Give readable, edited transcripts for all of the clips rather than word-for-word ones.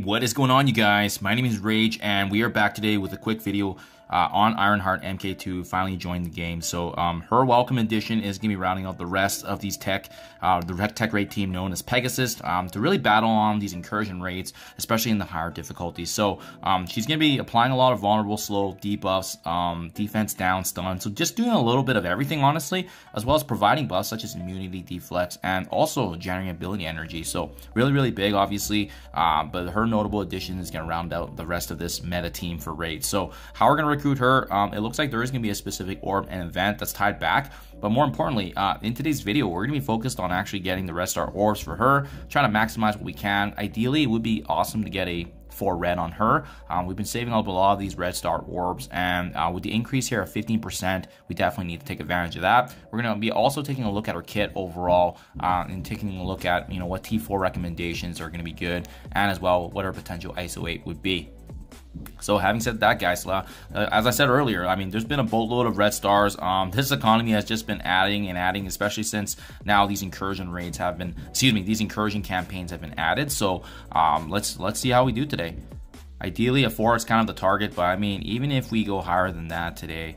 What is going on, you guys? My name is Rayge, and we are back today with a quick video on Ironheart MKII finally joined the game. So her welcome edition is going to be rounding out the rest of these tech, the tech raid team known as Pegasus, to really battle on these incursion raids, especially in the higher difficulties. So she's going to be applying a lot of vulnerable, slow debuffs, defense down, stun. So just doing a little bit of everything, honestly, as well as providing buffs such as immunity, deflex, and also generating ability energy. So really big, obviously, but her notable addition is going to round out the rest of this meta team for raids. So how we're going to recruit her, it looks like there is going to be a specific orb and event that's tied back, but more importantly, in today's video we're going to be focused on actually getting the rest of our orbs for her, trying to maximize what we can. Ideally, it would be awesome to get a 4 red on her. We've been saving up a lot of these red star orbs, and with the increase here of 15%, we definitely need to take advantage of that. We're going to be also taking a look at her kit overall, and taking a look at what T4 recommendations are going to be good, and as well what her potential Iso-8 would be. So having said that, guys, as I said earlier, I mean, there's been a boatload of red stars. This economy has just been adding and adding, especially since now these incursion raids have been, these incursion campaigns have been added. So let's see how we do today. Ideally, a 4 is kind of the target, but I mean, even if we go higher than that today,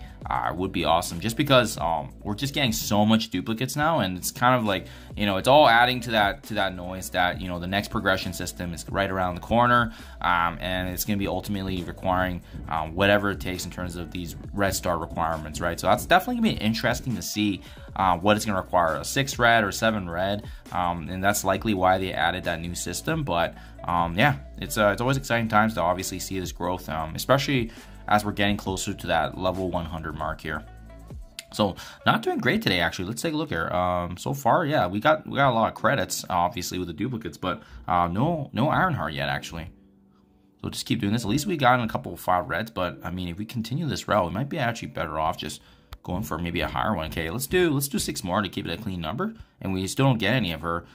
would be awesome. Just because we're just getting so much duplicates now, and it's kind of like, it's all adding to that noise that the next progression system is right around the corner, and it's going to be ultimately requiring whatever it takes in terms of these red star requirements, right? So that's definitely going to be interesting to see what it's going to require, a 6 red or 7 red, and that's likely why they added that new system. But yeah, it's always exciting times to obviously see this growth, especially as we're getting closer to that level 100 mark here. So not doing great today, actually. Let's take a look here. So far, yeah, we got a lot of credits, obviously, with the duplicates, but no Ironheart yet, actually. So just keep doing this. At least we got in a couple of 5 reds, but I mean, if we continue this route, we might be actually better off just going for maybe a higher one. Okay, let's do 6 more to keep it a clean number, and we still don't get any of her.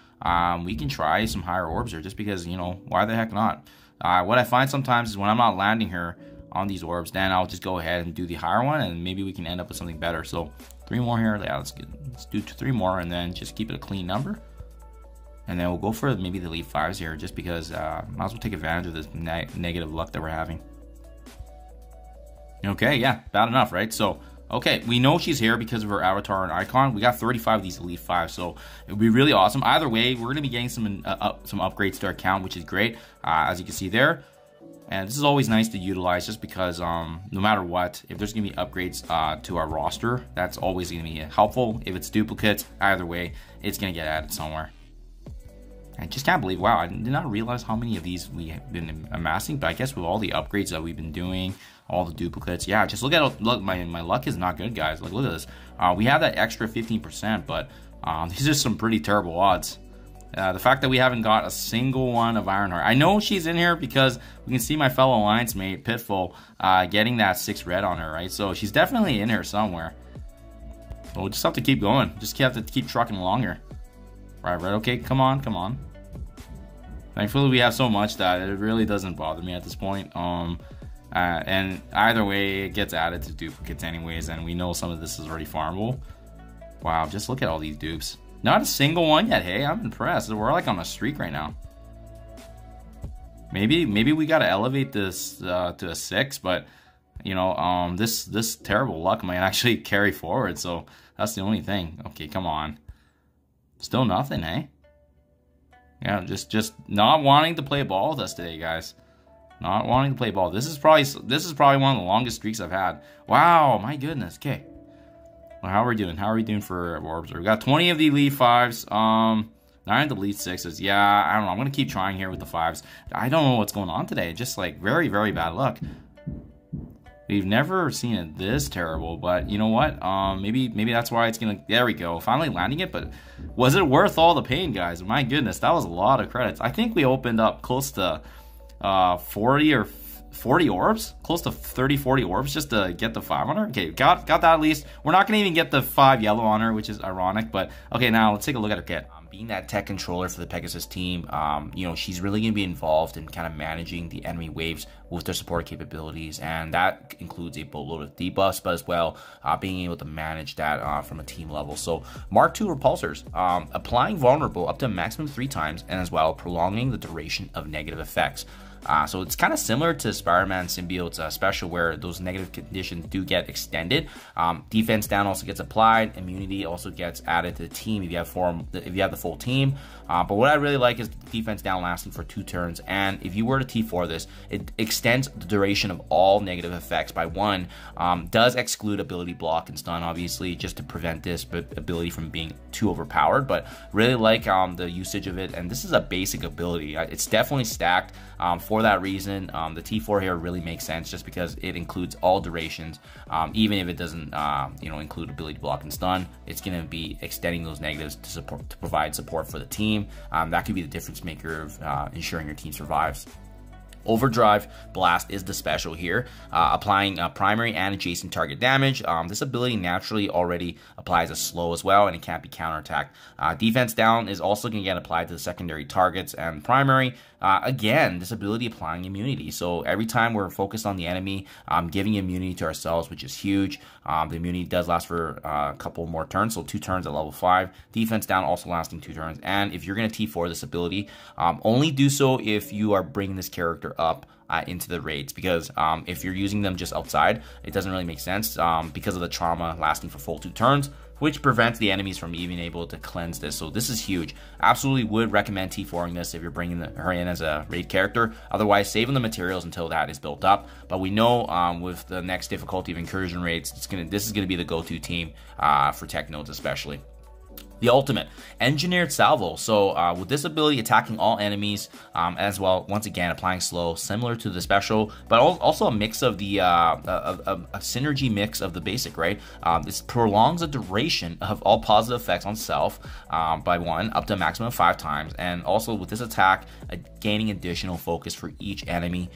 We can try some higher orbs here, just because, why the heck not? What I find sometimes is when I'm not landing her on these orbs, then I'll just go ahead and do the higher one, and maybe we can end up with something better. So 3 more here. Yeah, let's do 3 more, and then just keep it a clean number. And then we'll go for maybe the elite 5s here, just because might as well take advantage of this negative luck that we're having. Okay, yeah, bad enough, right? So okay, we know she's here because of her avatar and icon. We got 35 of these elite 5, so it would be really awesome. Either way, we're going to be getting some upgrades to our account, which is great, as you can see there. And this is always nice to utilize, just because no matter what, if there's going to be upgrades to our roster, that's always going to be helpful. If it's duplicates, either way, it's going to get added somewhere. I just can't believe, wow, I did not realize how many of these we have been amassing, but I guess with all the upgrades that we've been doing, all the duplicates, yeah, just look, my luck is not good, guys. Like, look at this. We have that extra 15%, but these are some pretty terrible odds. The fact that we haven't got a single one of Ironheart. I know she's in here because we can see my fellow alliance mate, Pitfall, getting that 6 red on her, right? So she's definitely in here somewhere. So we'll just have to keep going. Just have to keep trucking along here. Right, okay, come on. Thankfully, we have so much that it really doesn't bother me at this point. And either way, it gets added to duplicates anyways, and we know some of this is already farmable. Wow, just look at all these dupes. Not a single one yet. Hey, I'm impressed. We're like on a streak right now. Maybe we gotta elevate this to a 6, but this terrible luck might actually carry forward. So that's the only thing. Okay, come on. Still nothing, eh? Yeah, just not wanting to play ball with us today, guys. Not wanting to play ball. This is probably one of the longest streaks I've had. Wow, my goodness. Okay. Well, how are we doing? How are we doing for orbs? We got 20 of the elite 5s. 9 of the elite 6s. Yeah, I don't know. I'm gonna keep trying here with the 5s. I don't know what's going on today. Just like very bad luck. We've never seen it this terrible, but you know what? Maybe that's why it's gonna. There we go. Finally landing it. But was it worth all the pain, guys? My goodness, that was a lot of credits. I think we opened up close to 40 orbs, close to 30-40 orbs just to get the 5 on her. Okay, got that at least. We're not gonna even get the 5 yellow on her, which is ironic. But okay, now let's take a look at her kit. Being that tech controller for the Pegasus team, she's really going to be involved in kind of managing the enemy waves with their support capabilities, and that includes a boatload of debuffs, but as well being able to manage that from a team level. So Mark II repulsors, applying vulnerable up to a maximum 3 times, and as well prolonging the duration of negative effects. So it's kind of similar to Spider-Man Symbiote's special, where those negative conditions do get extended. Defense down also gets applied. Immunity also gets added to the team if you have the full team. But what I really like is defense down lasting for 2 turns. And if you were to T4 this, it extends the duration of all negative effects by 1. Does exclude ability block and stun, obviously, just to prevent this ability from being too overpowered. But really like the usage of it. And this is a basic ability. It's definitely stacked. For that reason, the T4 here really makes sense, just because it includes all durations. Even if it doesn't include ability block and stun, it's going to be extending those negatives to provide support for the team. That could be the difference maker of ensuring your team survives. Overdrive Blast is the special here, applying primary and adjacent target damage. This ability naturally already applies a slow as well, and it can't be counterattacked. Defense down is also going to get applied to the secondary targets, and primary, again, this ability applying immunity. So every time we're focused on the enemy, giving immunity to ourselves, which is huge. The immunity does last for a couple more turns, so 2 turns at level 5. Defense down also lasting 2 turns. And if you're going to T4 this ability, only do so if you are bringing this character up into the raids, because if you're using them just outside, it doesn't really make sense because of the trauma lasting for full 2 turns, which prevents the enemies from even able to cleanse this. So this is huge. Absolutely would recommend T4ing this if you're bringing her in as a raid character. Otherwise, saving the materials until that is built up. But we know with the next difficulty of incursion raids, this is gonna be the go-to team for tech nodes especially. The ultimate, Engineered Salvo. So with this ability, attacking all enemies as well, once again applying slow, similar to the special, but also a mix of the a synergy mix of the basic, right? This prolongs the duration of all positive effects on self by 1 up to a maximum of 5 times, and also with this attack, gaining additional focus for each enemy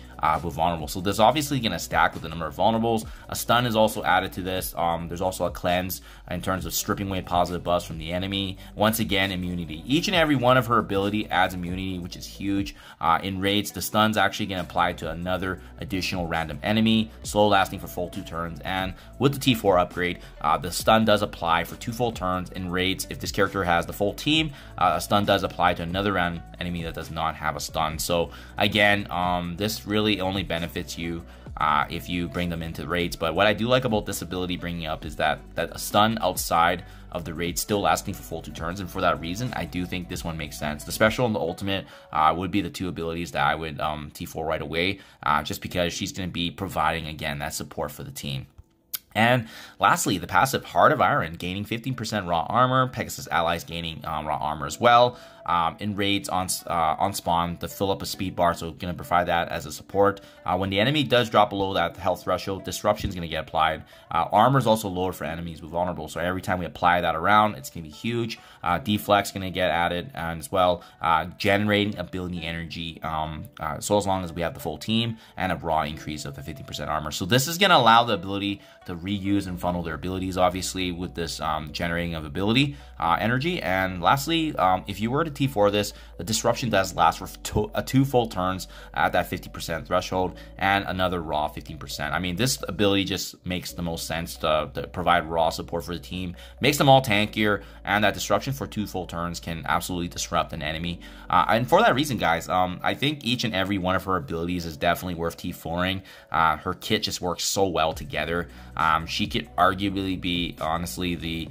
with vulnerable. So this is obviously going to stack with the number of vulnerables. A stun is also added to this. There's also a cleanse in terms of stripping away positive buffs from the enemy. Once again, immunity. Each and every one of her ability adds immunity, which is huge. In raids, the stun's actually going to apply to another additional random enemy, slow lasting for full 2 turns. And with the T4 upgrade, the stun does apply for 2 full turns. In raids, if this character has the full team, a stun does apply to another random enemy that does not have a stun. So again, this really only benefits you if you bring them into raids. But what I do like about this ability bringing up is that a stun outside of the raid still lasting for full 2 turns, and for that reason, I do think this one makes sense. The special and the ultimate would be the 2 abilities that I would T4 right away, just because she's going to be providing, again, that support for the team. And lastly, the passive Heart of Iron, gaining 15% raw armor. Pegasus allies gaining raw armor as well. In raids on spawn to fill up a speed bar, so going to provide that as a support. When the enemy does drop below that health threshold, disruption is going to get applied. Armor is also lowered for enemies with vulnerable, so every time we apply that around, it's going to be huge. Deflex going to get added, and as well generating ability energy, so as long as we have the full team, and a raw increase of the 50% armor. So this is going to allow the ability to reuse and funnel their abilities, obviously, with this generating of ability energy. And lastly, if you were to T4 this, the disruption does last for 2 full turns at that 50% threshold, and another raw 15%. I mean, this ability just makes the most sense to provide raw support for the team, makes them all tankier, and that disruption for 2 full turns can absolutely disrupt an enemy. And for that reason, guys, I think each and every one of her abilities is definitely worth T4ing. Her kit just works so well together. She could arguably be, honestly, the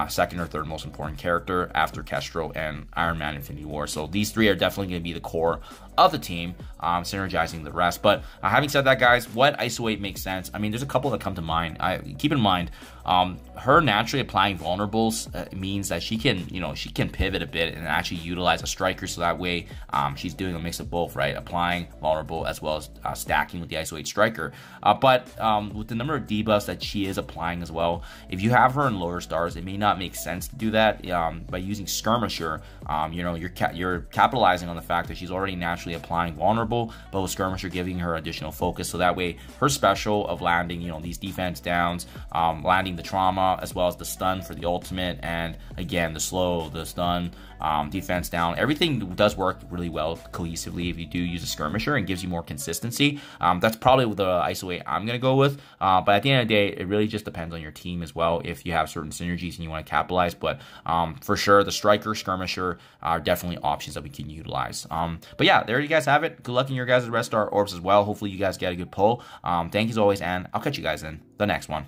second or third most important character after Kestro and Iron Man Infinity War. So these 3 are definitely going to be the core of the team, synergizing the rest. But having said that, guys, what Iso-8 makes sense. I mean, there's a couple that come to mind. Keep in mind, her naturally applying vulnerables means that she can, she can pivot a bit and actually utilize a striker. So that way, she's doing a mix of both, right? Applying vulnerable as well as stacking with the Iso-8 striker. But with the number of debuffs that she is applying as well, if you have her in lower stars, it may not make sense to do that. By using Skirmisher, you're capitalizing on the fact that she's already naturally applying vulnerable, but with Skirmisher giving her additional focus. So that way, her special of landing, these defense downs, landing having the trauma as well as the stun for the ultimate, and again the slow, the stun, defense down, everything does work really well cohesively if you do use a skirmisher and gives you more consistency. That's probably the Iso-8 I'm gonna go with, but at the end of the day, it really just depends on your team as well if you have certain synergies and you want to capitalize. But for sure, the striker, skirmisher are definitely options that we can utilize. But yeah, there you guys have it. Good luck in your guys' rest star orbs as well. Hopefully you guys get a good pull. Thank you as always, and I'll catch you guys in the next one.